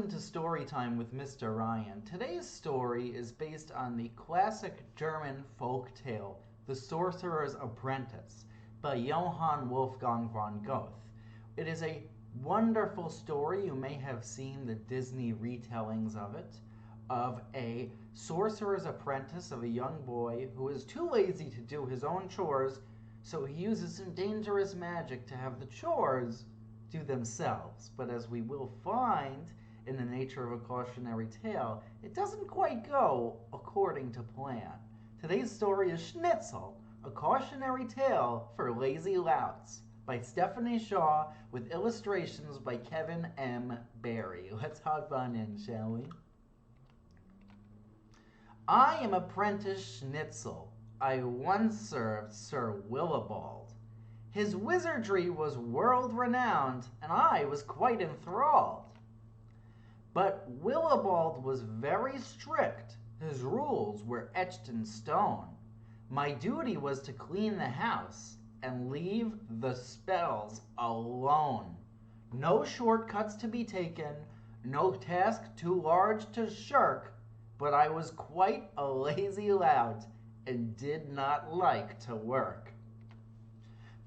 welcome to Storytime with Mr. Ryan. Today's story is based on the classic German folk tale, The Sorcerer's Apprentice, by Johann Wolfgang von Goethe. It is a wonderful story. You may have seen the Disney retellings of it, of a sorcerer's apprentice, of a young boy who is too lazy to do his own chores, so he uses some dangerous magic to have the chores do themselves. But as we will find in the nature of a cautionary tale, it doesn't quite go according to plan. Today's story is Schnitzel, a cautionary tale for lazy louts, by Stephanie Shaw, with illustrations by Kevin M. Barry. Let's hop on in, shall we? I am Apprentice Schnitzel. I once served Sir Willibald. His wizardry was world-renowned, and I was quite enthralled. But Willibald was very strict. His rules were etched in stone. My duty was to clean the house and leave the spells alone. No shortcuts to be taken, no task too large to shirk, but I was quite a lazy lout and did not like to work.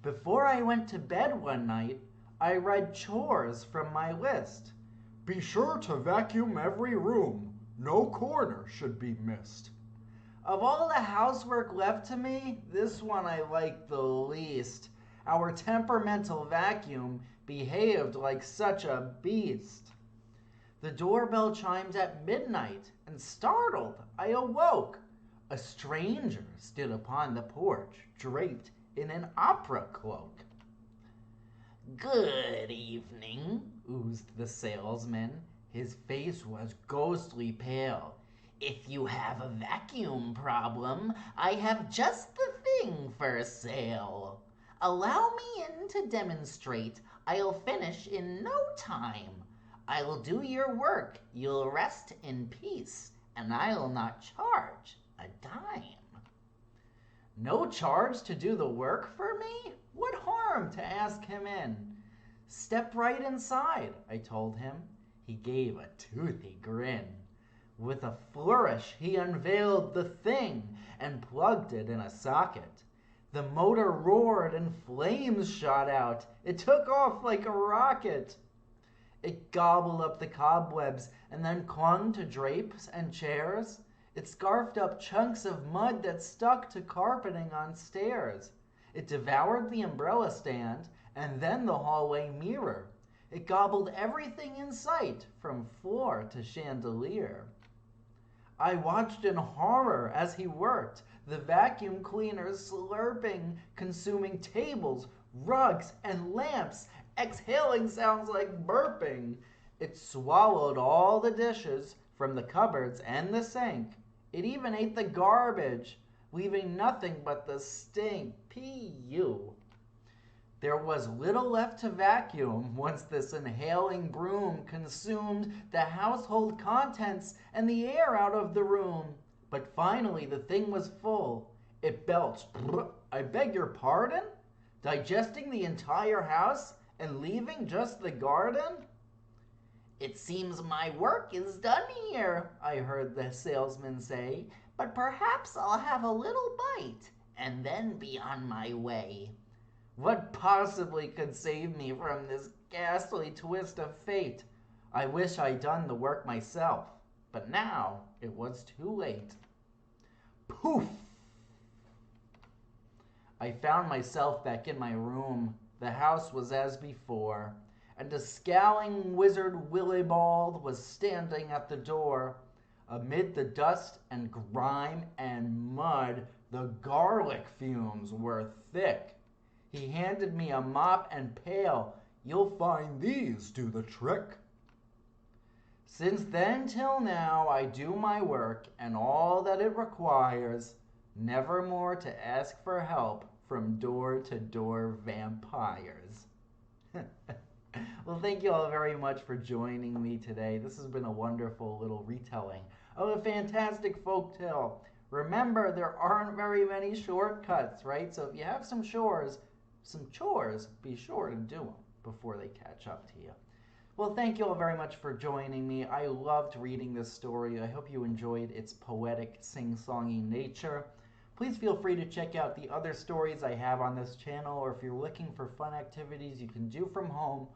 Before I went to bed one night, I read chores from my list. Be sure to vacuum every room. No corner should be missed. Of all the housework left to me, this one I liked the least. Our temperamental vacuum behaved like such a beast. The doorbell chimed at midnight, and startled, I awoke. A stranger stood upon the porch, draped in an opera cloak. Good evening, oozed the salesman. His face was ghostly pale. If you have a vacuum problem, I have just the thing for sale. Allow me in to demonstrate. I'll finish in no time. I'll do your work. You'll rest in peace, and I'll not charge a dime. No charge to do the work for me? What harm to ask him in? Step right inside, I told him. He gave a toothy grin. With a flourish, he unveiled the thing and plugged it in a socket. The motor roared and flames shot out. It took off like a rocket. It gobbled up the cobwebs and then clung to drapes and chairs. It scarfed up chunks of mud that stuck to carpeting on stairs. It devoured the umbrella stand and then the hallway mirror. It gobbled everything in sight, from floor to chandelier. I watched in horror as he worked, the vacuum cleaner slurping, consuming tables, rugs, and lamps, exhaling sounds like burping. It swallowed all the dishes from the cupboards and the sink. It even ate the garbage, leaving nothing but the stink. P.U. There was little left to vacuum once this inhaling broom consumed the household contents and the air out of the room. But finally the thing was full. It belched, I beg your pardon? Digesting the entire house and leaving just the garden? It seems my work is done here, I heard the salesman say, but perhaps I'll have a little bite and then be on my way. What possibly could save me from this ghastly twist of fate? I wish I'd done the work myself, but now it was too late. Poof! I found myself back in my room. The house was as before, and a scowling wizard Willibald was standing at the door. Amid the dust and grime and mud, the garlic fumes were thick. He handed me a mop and pail. You'll find these do the trick. Since then till now I do my work and all that it requires, never more to ask for help from door-to-door vampires. Well, thank you all very much for joining me today. This has been a wonderful little retelling of a fantastic folktale. Remember, there aren't very many shortcuts, right? So if you have some chores, be sure to do them before they catch up to you. Well, thank you all very much for joining me. I loved reading this story. I hope you enjoyed its poetic, sing-songy nature. Please feel free to check out the other stories I have on this channel, or if you're looking for fun activities you can do from home,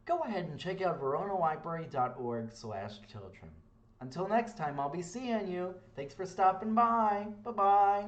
go ahead and check out veronalibrary.org/children. Until next time, I'll be seeing you. Thanks for stopping by. Bye-bye.